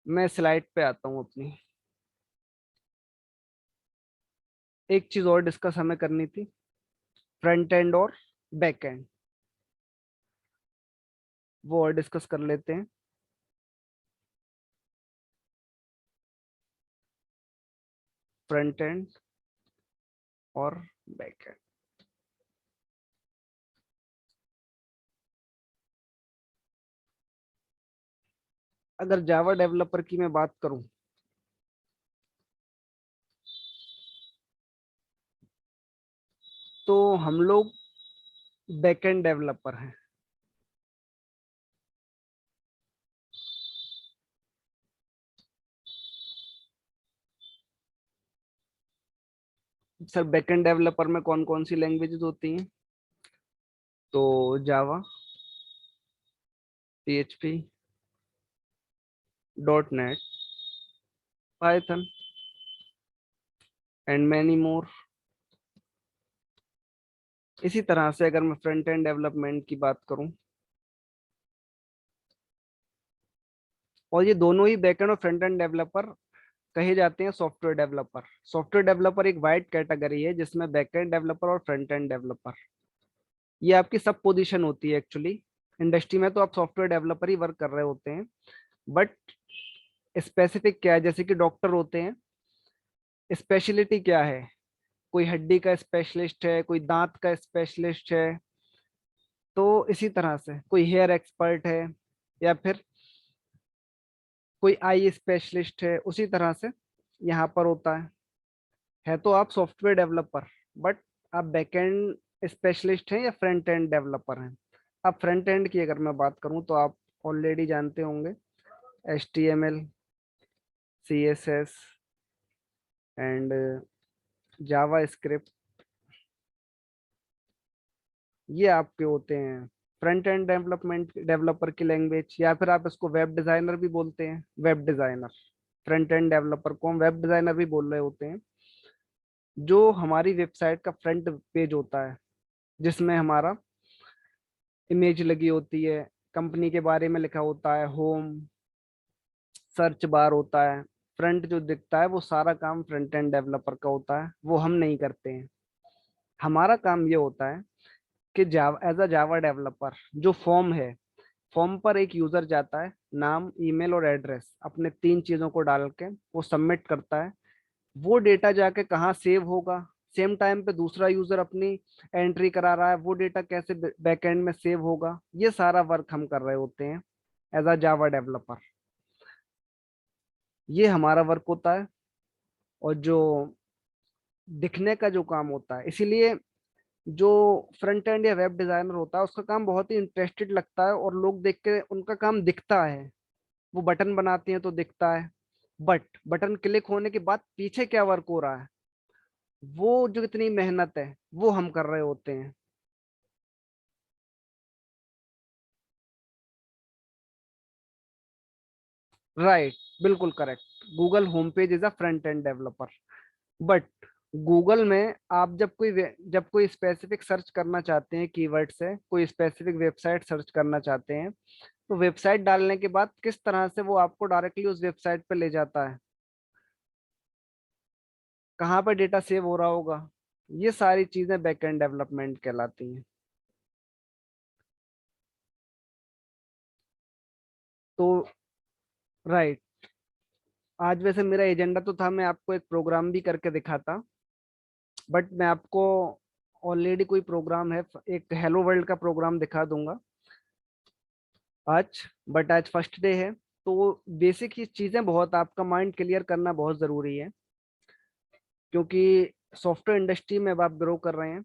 मैं स्लाइड पे आता हूँ अपनी। एक चीज और डिस्कस हमें करनी थी, फ्रंट एंड और बैक एंड, वो और डिस्कस कर लेते हैं। फ्रंट एंड और बैक एंड। अगर जावा डेवलपर की मैं बात करूं, तो हम लोग बैक एंड डेवलपर हैं। सर बैकएंड डेवलपर में कौन कौन सी लैंग्वेजेस होती हैं? तो Java, PHP, dot net, Python and many more. इसी तरह से अगर मैं फ्रंट एंड डेवलपमेंट की बात करूं, और ये दोनों ही बैकएंड और फ्रंट एंड डेवलपर कहे जाते हैं सॉफ्टवेयर डेवलपर। सॉफ्टवेयर डेवलपर एक वाइड कैटेगरी है जिसमें बैकएंड डेवलपर और फ्रंट एंड डेवलपर, ये आपकी सब पोजीशन होती है एक्चुअली। इंडस्ट्री में तो आप सॉफ्टवेयर डेवलपर ही वर्क कर रहे होते हैं, बट स्पेसिफिक क्या है, जैसे कि डॉक्टर होते हैं, स्पेशलिटी क्या है, कोई हड्डी का स्पेशलिस्ट है, कोई दांत का स्पेशलिस्ट है, तो इसी तरह से कोई हेयर एक्सपर्ट है, या फिर कोई आई स्पेशलिस्ट है, उसी तरह से यहाँ पर होता है तो आप सॉफ्टवेयर डेवलपर, बट आप बैकएंड स्पेशलिस्ट हैं या फ्रंट एंड डेवलपर हैं। अब फ्रंट एंड की अगर मैं बात करूं तो आप ऑलरेडी जानते होंगे, HTML, CSS and Java script, ये आपके होते हैं फ्रंट एंड डेवलपमेंट डेवलपर की लैंग्वेज, या फिर आप इसको वेब डिजाइनर भी बोलते हैं। Web designer, front end developer को हम वेब डिजाइनर भी बोल रहे होते हैं। जो हमारी वेबसाइट का फ्रंट पेज होता है, जिसमें हमारा इमेज लगी होती है, कंपनी के बारे में लिखा होता है, होम, सर्च बार होता है, फ्रंट जो दिखता है, वो सारा काम फ्रंट एंड डेवलपर का होता है, वो हम नहीं करते हैं। हमारा काम ये होता है कि जावा, एज अ जावा डेवलपर, जो फॉर्म है, फॉर्म पर एक यूजर जाता है, नाम, ईमेल और एड्रेस, अपने 3 चीजों को डाल के वो सबमिट करता है। वो डेटा जाके कहाँ सेव होगा, सेम टाइम पे दूसरा यूजर अपनी एंट्री करा रहा है, वो डेटा कैसे बैकएंड में सेव होगा, ये सारा वर्क हम कर रहे होते हैं एज अ जावा डेवलपर। ये हमारा वर्क होता है। और जो दिखने का जो काम होता है, इसीलिए जो फ्रंट एंड या वेब डिजाइनर होता है उसका काम बहुत ही इंटरेस्टेड लगता है, और लोग देख के उनका काम दिखता है। वो बटन बनाते हैं तो दिखता है, बट बटन क्लिक होने के बाद पीछे क्या वर्क हो रहा है, वो जो इतनी मेहनत है, वो हम कर रहे होते हैं। राइट, बिल्कुल correct. Google home page is a front end developer, but Google में आप जब कोई स्पेसिफिक सर्च करना चाहते हैं, कीवर्ड से कोई स्पेसिफिक वेबसाइट सर्च करना चाहते हैं, तो वेबसाइट डालने के बाद किस तरह से वो आपको डायरेक्टली उस वेबसाइट पे ले जाता है, कहाँ पर डेटा सेव हो रहा होगा, ये सारी चीजें बैकएंड डेवलपमेंट कहलाती हैं। तो राइट, आज वैसे मेरा एजेंडा तो था मैं आपको एक प्रोग्राम भी करके दिखाता, बट मैं आपको ऑलरेडी कोई प्रोग्राम है, एक हेलो वर्ल्ड का प्रोग्राम दिखा दूंगा आज। बट आज फर्स्ट डे है, तो बेसिक ही चीजें बहुत, आपका माइंड क्लियर करना बहुत जरूरी है, क्योंकि सॉफ्टवेयर इंडस्ट्री में अब आप ग्रो कर रहे हैं।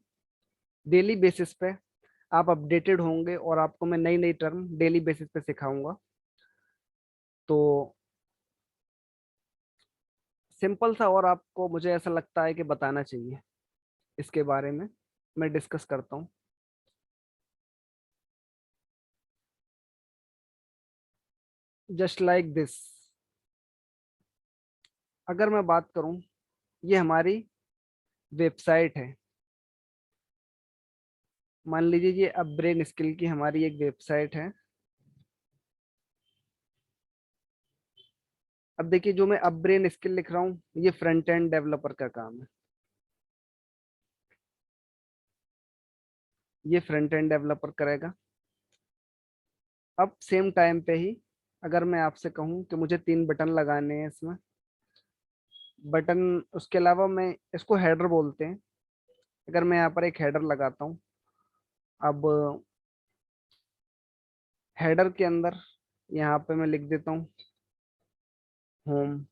डेली बेसिस पे आप अपडेटेड होंगे, और आपको मैं नई नई टर्म डेली बेसिस पे सिखाऊंगा। तो सिंपल सा, और आपको मुझे ऐसा लगता है कि बताना चाहिए इसके बारे में, मैं डिस्कस करता हूँ। जस्ट लाइक दिस, अगर मैं बात करूँ, ये हमारी वेबसाइट है। मान लीजिए ये अब ब्रेन स्किल की हमारी एक वेबसाइट है। अब देखिए जो मैं अब ब्रेन स्किल लिख रहा हूँ ये फ्रंट एंड डेवलपर का काम है, ये फ्रंट एंड डेवलपर करेगा। अब सेम टाइम पे ही अगर मैं आपसे कहूँ कि मुझे 3 बटन लगाने हैं इसमें, बटन उसके अलावा मैं इसको हेडर बोलते हैं। अगर मैं यहाँ पर एक हेडर लगाता हूँ, अब हेडर के अंदर यहाँ पे मैं लिख देता हूँ होम,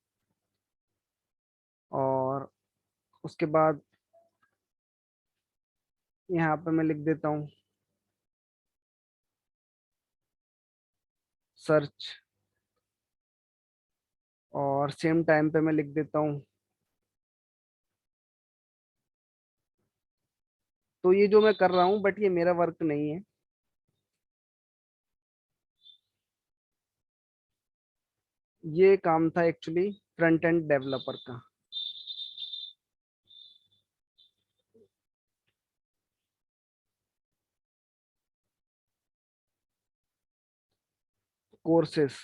और उसके बाद यहाँ पे मैं लिख देता हूँ सर्च, और सेम टाइम पे मैं लिख देता हूँ। तो ये जो मैं कर रहा हूँ बट ये मेरा वर्क नहीं है, ये काम था एक्चुअली फ्रंट एंड डेवलपर का। कोर्सेस,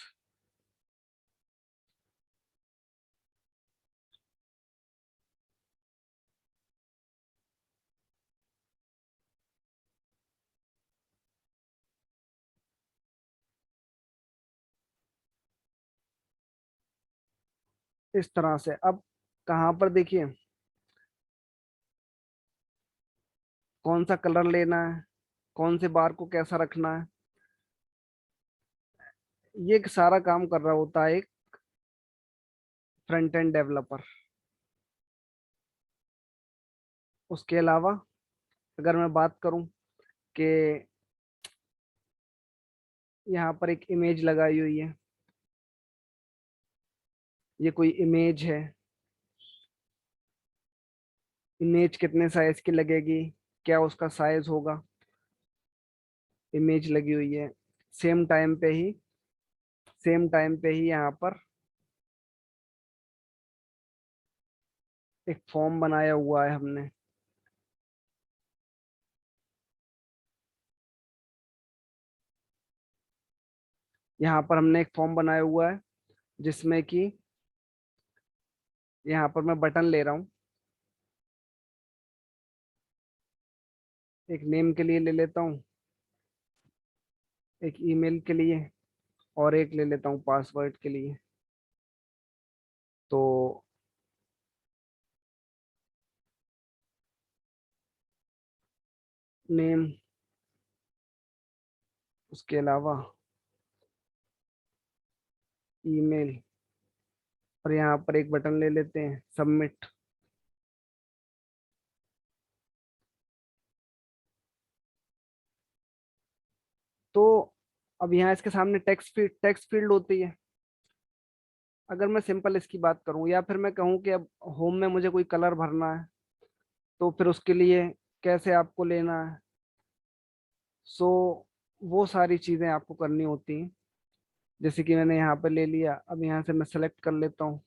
इस तरह से। अब कहाँ पर देखिए कौन सा कलर लेना है, कौन से बार को कैसा रखना है, ये एक सारा काम कर रहा होता है एक फ्रंट एंड डेवलपर। उसके अलावा अगर मैं बात करूं कि यहाँ पर एक इमेज लगाई हुई है, ये कोई इमेज है, इमेज कितने साइज की लगेगी, क्या उसका साइज होगा, इमेज लगी हुई है। सेम टाइम पे ही सेम टाइम पे ही यहाँ पर एक फॉर्म बनाया हुआ है हमने। यहाँ पर हमने एक फॉर्म बनाया हुआ है जिसमें कि यहाँ पर मैं बटन ले रहा हूँ, एक नेम के लिए ले लेता हूँ, एक ईमेल के लिए, और एक ले लेता हूँ पासवर्ड के लिए। तो नेम, उसके अलावा ईमेल, और यहाँ पर एक बटन ले लेते हैं सबमिट। तो अब यहाँ इसके सामने टेक्स्ट फील्ड होती है। अगर मैं सिंपल इसकी बात करूँ या फिर मैं कहूँ कि अब होम में मुझे कोई कलर भरना है, तो फिर उसके लिए कैसे आपको लेना है, सो वो सारी चीज़ें आपको करनी होती हैं। जैसे कि मैंने यहाँ पे ले लिया, अब यहाँ से मैं सेलेक्ट कर लेता हूँ,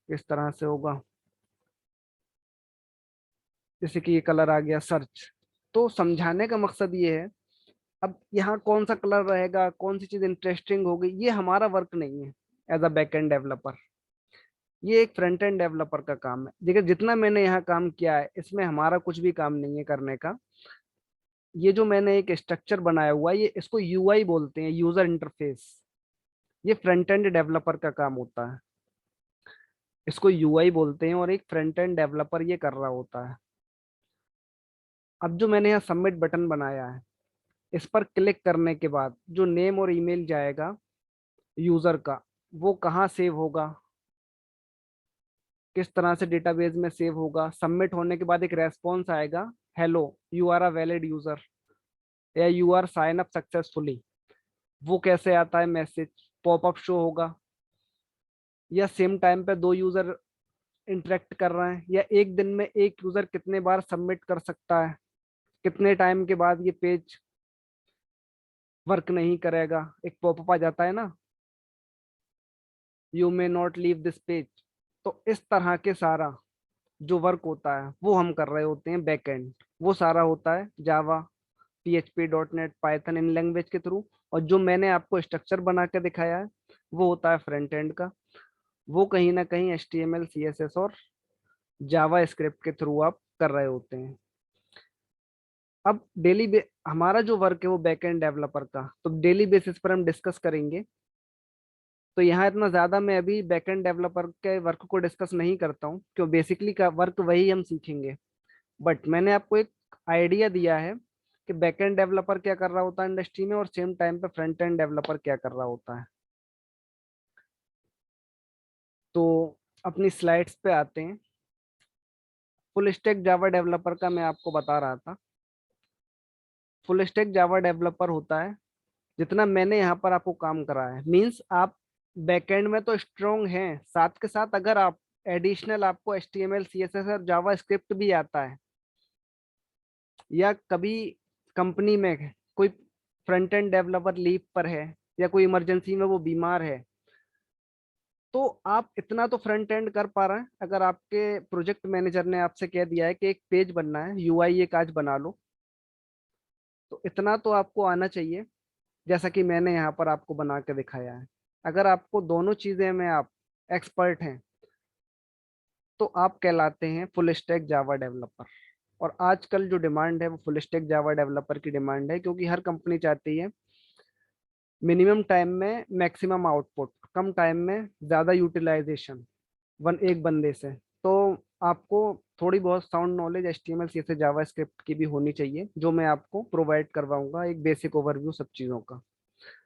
इस तरह से होगा। जैसे कि ये कलर आ गया सर्च। तो समझाने का मकसद ये है, अब यहाँ कौन सा कलर रहेगा, कौन सी चीज इंटरेस्टिंग होगी, ये हमारा वर्क नहीं है as a back end developer. ये एक फ्रंट एंड डेवलपर का काम है। देखिए जितना मैंने यहाँ काम किया है इसमें हमारा कुछ भी काम नहीं है करने का। ये जो मैंने एक स्ट्रक्चर बनाया हुआ है, ये इसको यूआई बोलते हैं, यूजर इंटरफेस। ये फ्रंट एंड डेवलपर का काम होता है, इसको यूआई बोलते हैं, और एक फ्रंट एंड डेवलपर ये कर रहा होता है। अब जो मैंने यहाँ सबमिट बटन बनाया है, इस पर क्लिक करने के बाद जो नेम और ईमेल जाएगा यूजर का, वो कहाँ सेव होगा, किस तरह से डेटाबेस में सेव होगा। सबमिट होने के बाद एक रेस्पॉन्स आएगा, hello you are a valid user, या you are sign up successfully. वो कैसे आता है मैसेज, पॉपअप शो होगा, या सेम टाइम पे 2 यूजर इंटरेक्ट कर रहे हैं, या एक दिन में एक यूजर कितने बार सबमिट कर सकता है, कितने टाइम के बाद ये पेज वर्क नहीं करेगा, एक पॉपअप आ जाता है ना, you may not leave this page. तो इस तरह के सारा जो वर्क होता है वो हम कर रहे होते हैं बैक एंड। वो सारा होता है जावा, PHP, .NET, Python, in language के थ्रू। और जो मैंने आपको स्ट्रक्चर बना के दिखाया है वो होता है फ्रंट एंड का। वो कहीं ना कहीं HTML CSS और जावा स्क्रिप्ट के थ्रू आप कर रहे होते हैं। अब हमारा जो वर्क है वो बैकएंड डेवलपर का, तो डेली बेसिस पर हम डिस्कस करेंगे। तो यहाँ इतना ज्यादा मैं अभी बैकएंड डेवलपर के वर्क को डिस्कस नहीं करता हूँ, क्यों बेसिकली का वर्क वही हम सीखेंगे। बट मैंने आपको एक आइडिया दिया है कि बैकएंड डेवलपर क्या कर रहा होता है इंडस्ट्री में, और सेम टाइम पे फ्रंट एंड डेवलपर क्या कर रहा होता है। तो अपनी स्लाइड्स पे आते हैं। फुल स्टैक जावा डेवलपर का मैं आपको बता रहा था। फुल स्टैक जावा डेवलपर होता है, जितना मैंने यहाँ पर आपको काम करा है, मींस आप बैकएंड में तो स्ट्रोंग हैं, साथ के साथ अगर आप एडिशनल आपको HTML CSS और जावा स्क्रिप्ट भी आता है, या कभी कंपनी में कोई फ्रंट एंड डेवलपर लीव पर है, या कोई इमरजेंसी में वो बीमार है, तो आप इतना तो फ्रंट एंड कर पा रहे हैं। अगर आपके प्रोजेक्ट मैनेजर ने आपसे कह दिया है कि एक पेज बनना है, UI एक आज बना लो, तो इतना तो आपको आना चाहिए, जैसा कि मैंने यहाँ पर आपको बना के दिखाया है। अगर आपको दोनों चीजें में आप एक्सपर्ट हैं, तो आप कहलाते हैं फुल स्टैक जावा डेवलपर। और आजकल जो डिमांड है वो फुल स्टैक जावा डेवलपर की डिमांड है, क्योंकि हर कंपनी चाहती है मिनिमम टाइम में मैक्सिमम आउटपुट, कम टाइम में ज्यादा यूटिलाइजेशन एक बंदे से। तो आपको थोड़ी बहुत साउंड नॉलेज HTML CSS जावा स्क्रिप्ट की भी होनी चाहिए, जो मैं आपको प्रोवाइड करवाऊंगा, एक बेसिक ओवरव्यू सब चीज़ों का।